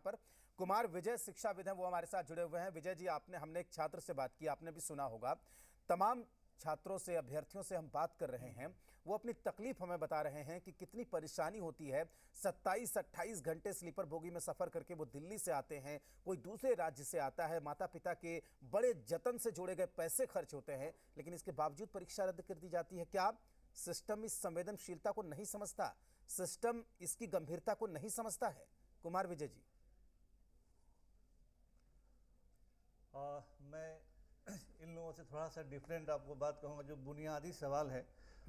पर कुमार विजय शिक्षाविद हैं, वो हमारे साथ जुड़े हुए हैं। विजय जी, हमने एक छात्र से बात की, आपने भी सुना होगा। तमाम छात्रों से, अभ्यर्थियों से हम बात कर रहे हैं, वो अपनी तकलीफ हमें बता रहे हैं कि कितनी परेशानी होती है। 27-28 घंटे स्लीपर बोगी में सफ़र करके वो दिल्ली से आते हैं, कोई दूसरे राज्य से आता है, माता पिता के बड़े जतन से जोड़े गए पैसे खर्च होते हैं, लेकिन इसके बावजूद परीक्षा रद्द कर दी जाती है। क्या सिस्टम इस संवेदनशीलता को नहीं समझता? सिस्टम इसकी गंभीरता को नहीं समझता है? कुमार विजय जी। मैं इन लोगों से थोड़ा सा डिफरेंट आपको बात कहूँगा। जो बुनियादी सवाल है,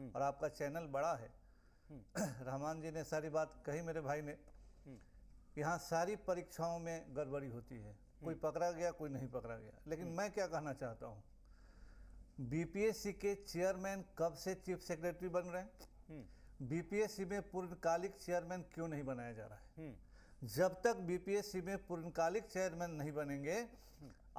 और आपका चैनल बड़ा है, रहमान जी ने सारी बात कही, मेरे भाई ने। यहाँ सारी परीक्षाओं में गड़बड़ी होती है, कोई पकड़ा गया, कोई नहीं पकड़ा गया। लेकिन मैं क्या कहना चाहता हूँ, बीपीएससी के चेयरमैन कब से चीफ सेक्रेटरी बन रहे हैं? बीपीएससी में पूर्णकालिक चेयरमैन क्यों नहीं बनाया जा रहा है? जब तक बीपीएससी में पूर्णकालिक चेयरमैन नहीं बनेंगे,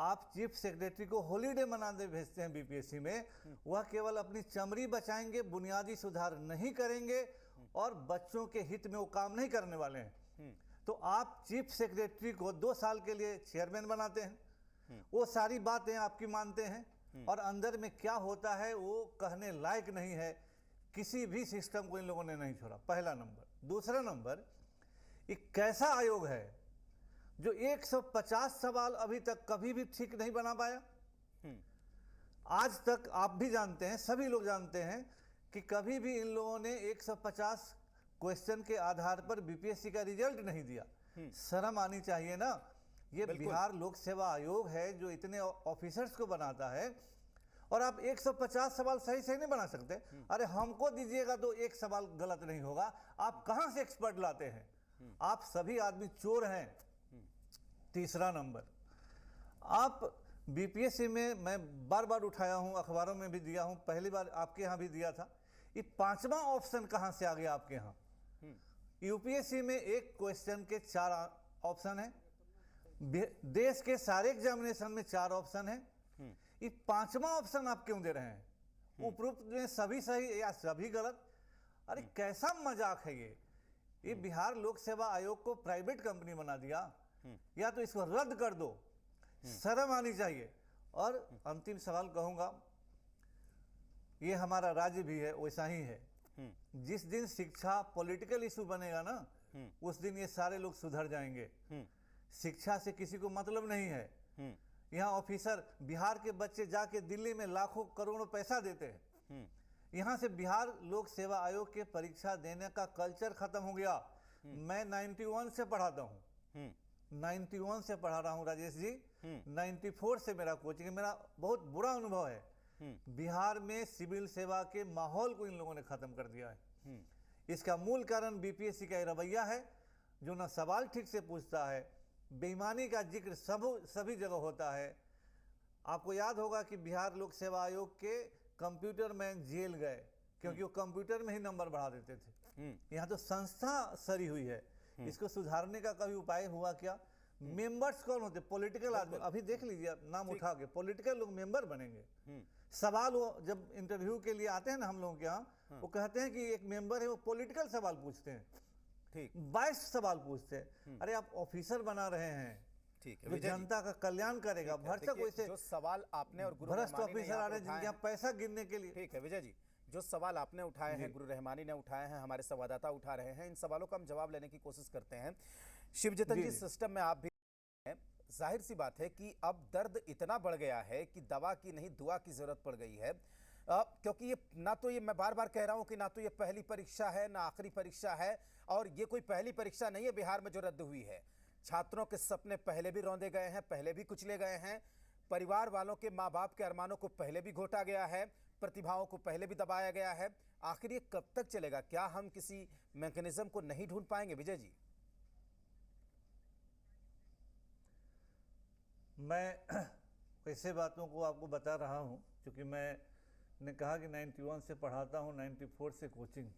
आप चीफ सेक्रेटरी को हॉलीडे मनाने भेजते हैं बीपीएससी में, वह केवल अपनी चमड़ी बचाएंगे, बुनियादी सुधार नहीं करेंगे और बच्चों के हित में वो काम नहीं करने वाले हैं। तो आप चीफ सेक्रेटरी को 2 साल के लिए चेयरमैन बनाते हैं, वो सारी बातें आपकी मानते हैं, और अंदर में क्या होता है वो कहने लायक नहीं है। किसी भी सिस्टम को इन लोगों ने नहीं छोड़ा, पहला नंबर। दूसरा नंबर, एक कैसा आयोग है जो 150 सवाल अभी तक कभी भी ठीक नहीं बना पाया? आज तक आप भी जानते हैं, सभी लोग जानते हैं कि कभी भी इन लोगों ने 150 क्वेश्चन के आधार पर बीपीएससी का रिजल्ट नहीं दिया। शर्म आनी चाहिए ना। ये बिहार लोक सेवा आयोग है जो इतने ऑफिसर्स को बनाता है, और आप 150 सवाल सही सही नहीं बना सकते? अरे हमको दीजिएगा तो एक सवाल गलत नहीं होगा। आप कहां से एक्सपर्ट लाते हैं? आप सभी आदमी चोर हैं। तीसरा नंबर, आप बीपीएससी में, मैं बार बार उठाया हूं, अखबारों में भी दिया हूं, पहली बार आपके यहां भी दिया था, ये 5वां ऑप्शन कहां से आ गया आपके यहां? यूपीएससी में एक क्वेश्चन के 4 ऑप्शन है, देश के सारे एग्जामिनेशन में 4 ऑप्शन है, ये 5वां ऑप्शन आप क्यों दे रहे हैं? उपरोक्त में सभी सही या सभी गलत? अरे कैसा मजाक है ये बिहार लोक सेवा आयोग को प्राइवेट कंपनी बना दिया, या तो इसको रद्द कर दो। शर्म आनी चाहिए। और अंतिम सवाल कहूंगा, ये हमारा राज्य भी है, वैसा ही है। जिस दिन शिक्षा पॉलिटिकल इशू बनेगा ना, उस दिन ये सारे लोग सुधर जाएंगे। शिक्षा से किसी को मतलब नहीं है। यहाँ ऑफिसर, बिहार के बच्चे जाके दिल्ली में लाखों करोड़ों पैसा देते हैं। यहाँ से बिहार लोक सेवा आयोग के परीक्षा देने का कल्चर खत्म हो गया। मैं 91 से पढ़ाता हूँ, 91 से पढ़ा रहा हूँ राजेश जी। 94 से मेरा कोचिंग है। मेरा बहुत बुरा अनुभव है। बिहार में सिविल सेवा के माहौल को इन लोगों ने खत्म कर दिया है। इसका मूल कारण बीपीएससी का रवैया है, जो ना सवाल ठीक से पूछता है, बेईमानी का जिक्र सभी जगह होता है। आपको याद होगा कि बिहार लोक सेवा आयोग के कंप्यूटर मैन जेल गए क्योंकि वो कंप्यूटर में ही नंबर बढ़ा देते थे। यहाँ तो संस्था सरी हुई है। इसको सुधारने का कभी उपाय हुआ क्या? मेंबर्स कौन होते? पॉलिटिकल आदमी। अभी देख लीजिए, नाम उठा के पॉलिटिकल लोग मेंबर बनेंगे। सवाल वो जब इंटरव्यू के लिए आते हैं ना हम लोगों के यहाँ, वो कहते हैं कि एक मेंबर है, वो पॉलिटिकल सवाल पूछते हैं। ठीक, 22 सवाल पूछते हैं। अरे आप ऑफिसर बना रहे हैं, ठीक है, जो जनता का कल्याण करेगा। भ्रष्ट वैसे जो सवाल आपने और भ्रष्ट ऑफिसर आ रहे हैं जिनके यहाँ पैसा गिनने के लिए। ठीक है विजय जी, जो सवाल आपने उठाए हैं, गुरु रहमानी ने उठाए हैं, हमारे संवाददाता उठा रहे हैं, इन सवालों का हम जवाब लेने की कोशिश करते हैं। शिवजतन जी, सिस्टम में आप भी हैं, जाहिर सी बात है कि अब दर्द इतना बढ़ गया है कि दवा की नहीं दुआ की जरूरत पड़ गई है। क्योंकि ये ना तो, ये मैं बार बार कह रहा हूं कि ना तो ये पहली परीक्षा है ना आखिरी परीक्षा है, और ये कोई पहली परीक्षा नहीं है बिहार में जो रद्द हुई है। छात्रों के सपने पहले भी रौंदे गए हैं, पहले भी कुचले गए हैं, परिवार वालों के, माँ बाप के अरमानों को पहले भी घोटा गया है, प्रतिभाओं को पहले भी दबाया गया है। आखिर ये कब तक चलेगा? क्या हम किसी मैकेनिज्म को नहीं ढूंढ पाएंगे विजय जी? मैं ऐसे बातों को आपको बता रहा हूं क्योंकि मैंने कहा कि 91 से पढ़ाता हूं, 94 से कोचिंग।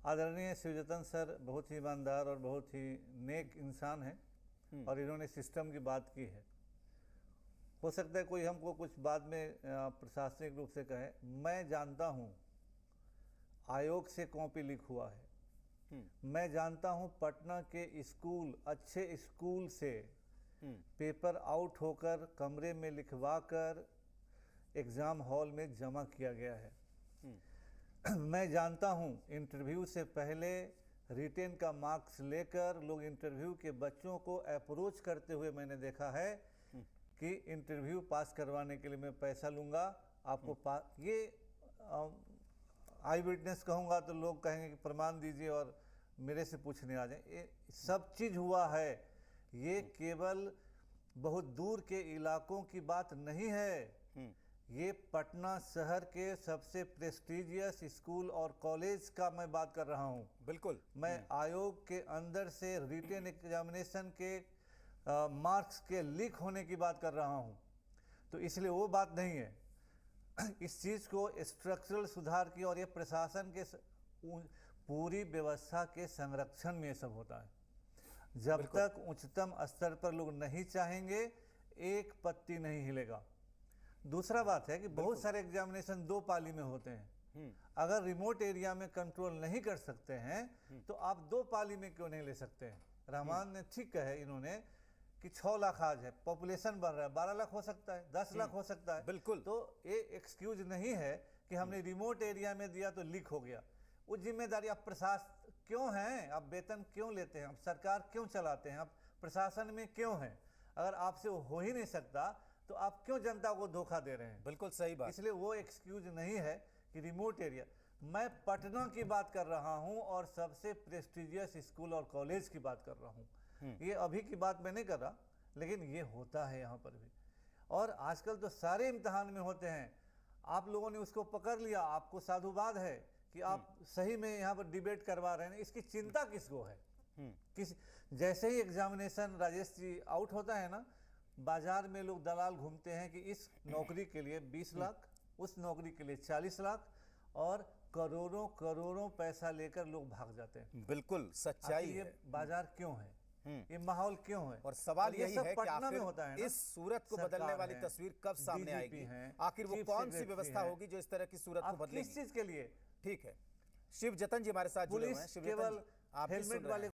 आदरणीय शिवजतन सर बहुत ही ईमानदार और बहुत ही नेक इंसान हैं, और इन्होंने सिस्टम की बात की है। हो सकता है कोई हमको कुछ बाद में प्रशासनिक रूप से कहे, मैं जानता हूं आयोग से कॉपी लीक हुआ है, मैं जानता हूं पटना के स्कूल, अच्छे स्कूल से पेपर आउट होकर कमरे में लिखवा कर एग्ज़ाम हॉल में जमा किया गया है। मैं जानता हूं इंटरव्यू से पहले रिटेन का मार्क्स लेकर लोग इंटरव्यू के बच्चों को अप्रोच करते हुए मैंने देखा है कि इंटरव्यू पास करवाने के लिए मैं पैसा लूँगा, आपको ये आई विटनेस कहूँगा तो लोग कहेंगे कि प्रमाण दीजिए और मेरे से पूछने आ जाए। ये सब चीज़ हुआ है। ये केवल बहुत दूर के इलाकों की बात नहीं है, ये पटना शहर के सबसे प्रेस्टिजियस स्कूल और कॉलेज का मैं बात कर रहा हूँ। बिल्कुल। मैं आयोग के अंदर से रिटेन एग्जामिनेशन के मार्क्स के लीक होने की बात कर रहा हूँ। तो इसलिए वो बात नहीं है। इस चीज़ को स्ट्रक्चरल सुधार की और ये प्रशासन के पूरी व्यवस्था के संरक्षण में ये सब होता है। जब तक उच्चतम स्तर पर लोग नहीं चाहेंगे एक पत्ती नहीं हिलेगा। दूसरा बात है कि बहुत सारे एग्जामिनेशन 2 पाली में होते हैं। अगर रिमोट एरिया में कंट्रोल नहीं कर सकते हैं तो आप 2 पाली में क्यों नहीं ले सकते हैं? रहमान ने ठीक कहा है इन्होंने कि 6 लाख आज है, पॉपुलेशन बढ़ रहा है, 12 लाख हो सकता है, 10 लाख हो सकता है। बिल्कुल। तो ये एक्सक्यूज नहीं है कि हमने रिमोट एरिया में दिया तो लीक हो गया। वो जिम्मेदारी आप प्रशासन क्यों हैं, आप वेतन क्यों लेते हैं, आप सरकार क्यों चलाते हैं, आप प्रशासन में क्यों हैं? अगर आपसे वो हो ही नहीं सकता तो आप क्यों जनता को धोखा दे रहे हैं? बिल्कुल सही बात। इसलिए वो एक्सक्यूज नहीं है कि रिमोट एरिया। मैं पटना की बात कर रहा हूं और सबसे प्रेस्टिजियस स्कूल और कॉलेज की बात कर रहा हूं। ये अभी की बात मैं नहीं कर रहा, लेकिन ये होता है यहाँ पर भी। और आजकल तो सारे इम्तिहान में होते हैं। आप लोगों ने उसको पकड़ लिया, आपको साधुवाद है कि आप सही में यहाँ पर डिबेट करवा रहे हैं। इसकी चिंता किसको है? किस जैसे ही एग्जामिनेशन राजेश जी आउट होता है ना, बाजार में लोग दलाल घूमते हैं कि इस नौकरी के लिए 20 लाख, उस नौकरी के लिए 40 लाख और करोड़ों करोड़ों पैसा लेकर लोग भाग जाते हैं। बिल्कुल सच्चाई ये है। बाजार क्यों है? ये माहौल क्यों है? और सवाल यही है कि पटना में आखिर होता है ना, इस सूरत को बदलने वाली तस्वीर कब सामने आएगी? आखिर वो कौन सी व्यवस्था होगी जो इस तरह की सूरत को बदलेगी? किस चीज के लिए? ठीक है, शिव जतन जी हमारे साथ जुड़े हुए हैं। शिव जतन जी, आप भी सुन हेलमेट रहे वाले